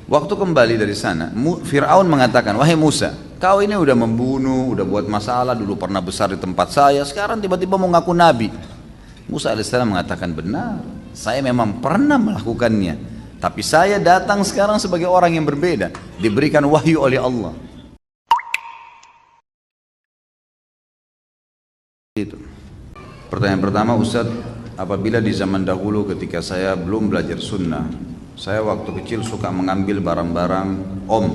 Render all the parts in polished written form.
Waktu kembali dari sana, Fir'aun mengatakan, wahai Musa, kau ini udah membunuh, udah buat masalah, dulu pernah besar di tempat saya, sekarang tiba-tiba mau ngaku nabi. Musa alaihissalam mengatakan, benar, saya memang pernah melakukannya, tapi saya datang sekarang sebagai orang yang berbeda, diberikan wahyu oleh Allah. Itu. Pertanyaan pertama, Ustaz, apabila di zaman dahulu ketika saya belum belajar sunnah, saya waktu kecil suka mengambil barang-barang om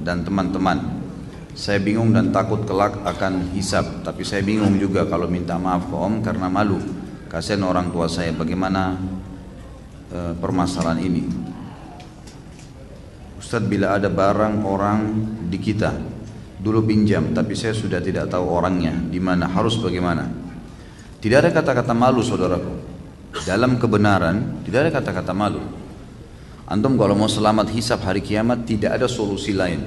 dan teman-teman. Saya bingung dan takut kelak akan hisab, tapi saya bingung juga kalau minta maaf ke om karena malu. Kasihan orang tua saya, bagaimana permasalahan ini? Ustaz, bila ada barang orang di kita, dulu pinjam, tapi saya sudah tidak tahu orangnya, di mana, harus bagaimana? Tidak ada kata-kata malu, saudaraku. Dalam kebenaran, tidak ada kata-kata malu. Antum kalau mau selamat hisab hari kiamat, tidak ada solusi lain.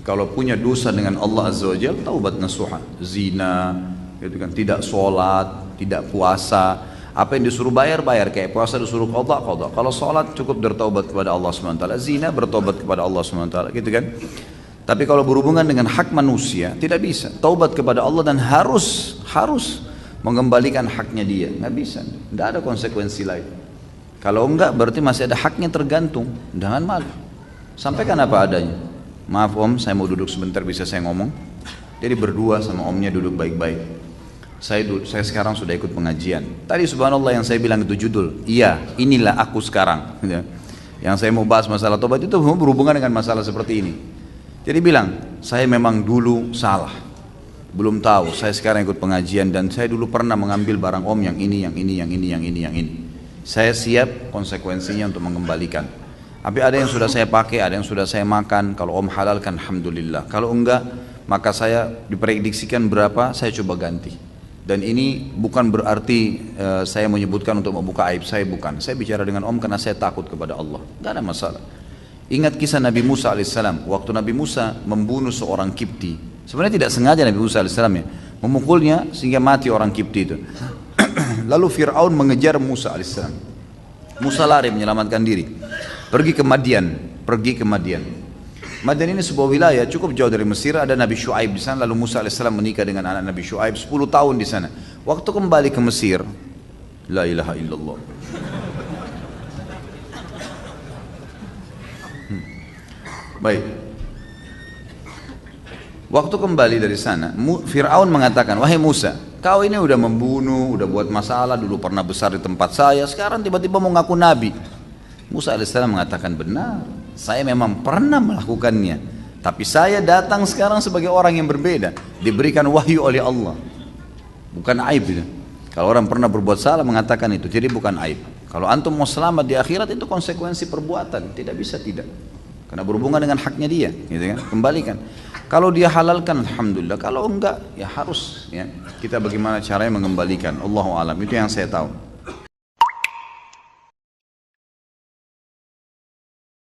Kalau punya dosa dengan Allah Azza wa Jalla, taubat nasuha, zina, gitu kan, tidak sholat, tidak puasa, apa yang disuruh bayar, kayak puasa disuruh qadha. Kalau sholat cukup bertaubat kepada Allah SWT, zina bertaubat kepada Allah SWT, gitu kan. Tapi kalau berhubungan dengan hak manusia, tidak bisa. Taubat kepada Allah dan harus mengembalikan haknya dia, nggak bisa, nggak ada konsekuensi lain. Kalau enggak berarti masih ada haknya tergantung, jangan malu. Sampaikan apa adanya. Maaf om, saya mau duduk sebentar, bisa saya ngomong? Jadi berdua sama omnya duduk baik-baik. Saya sekarang sudah ikut pengajian. Tadi subhanallah yang saya bilang itu judul, iya inilah aku sekarang. Yang saya mau bahas masalah tobat itu berhubungan dengan masalah seperti ini. Jadi bilang, saya memang dulu salah. Belum tahu, saya sekarang ikut pengajian dan saya dulu pernah mengambil barang om yang ini. Saya siap konsekuensinya untuk mengembalikan. Tapi ada yang sudah saya pakai, ada yang sudah saya makan. Kalau om halalkan, alhamdulillah. Kalau enggak, maka saya diprediksikan berapa, saya coba ganti. Dan ini bukan berarti saya menyebutkan untuk membuka aib saya, bukan. Saya bicara dengan om karena saya takut kepada Allah. Tidak ada masalah. Ingat kisah Nabi Musa alaihissalam. Waktu Nabi Musa membunuh seorang Kipti. Sebenarnya tidak sengaja Nabi Musa alaihissalam ya, memukulnya sehingga mati orang Kipti itu. Lalu Fir'aun mengejar Musa alaihissalam. Musa lari menyelamatkan diri. Pergi ke Madian. Madian ini sebuah wilayah cukup jauh dari Mesir. Ada Nabi Shu'aib di sana. Lalu Musa alaihissalam menikah dengan anak Nabi Shu'aib 10 tahun di sana. Waktu kembali ke Mesir, la ilaha illallah. Baik. Waktu kembali dari sana, Fir'aun mengatakan, wahai Musa, kau ini udah membunuh, udah buat masalah, dulu pernah besar di tempat saya, sekarang tiba-tiba mau ngaku nabi. Musa alaihissalam mengatakan, benar, saya memang pernah melakukannya, tapi saya datang sekarang sebagai orang yang berbeda, diberikan wahyu oleh Allah. Bukan aib itu. Kalau orang pernah berbuat salah mengatakan itu, jadi bukan aib. Kalau antum mau selamat di akhirat, itu konsekuensi perbuatan, tidak bisa tidak. Karena berhubungan dengan haknya dia, gitu kan? Kembalikan. Kalau dia halalkan, alhamdulillah. Kalau enggak, ya harus. Ya. Kita bagaimana caranya mengembalikan. Allahu a'lam. Itu yang saya tahu.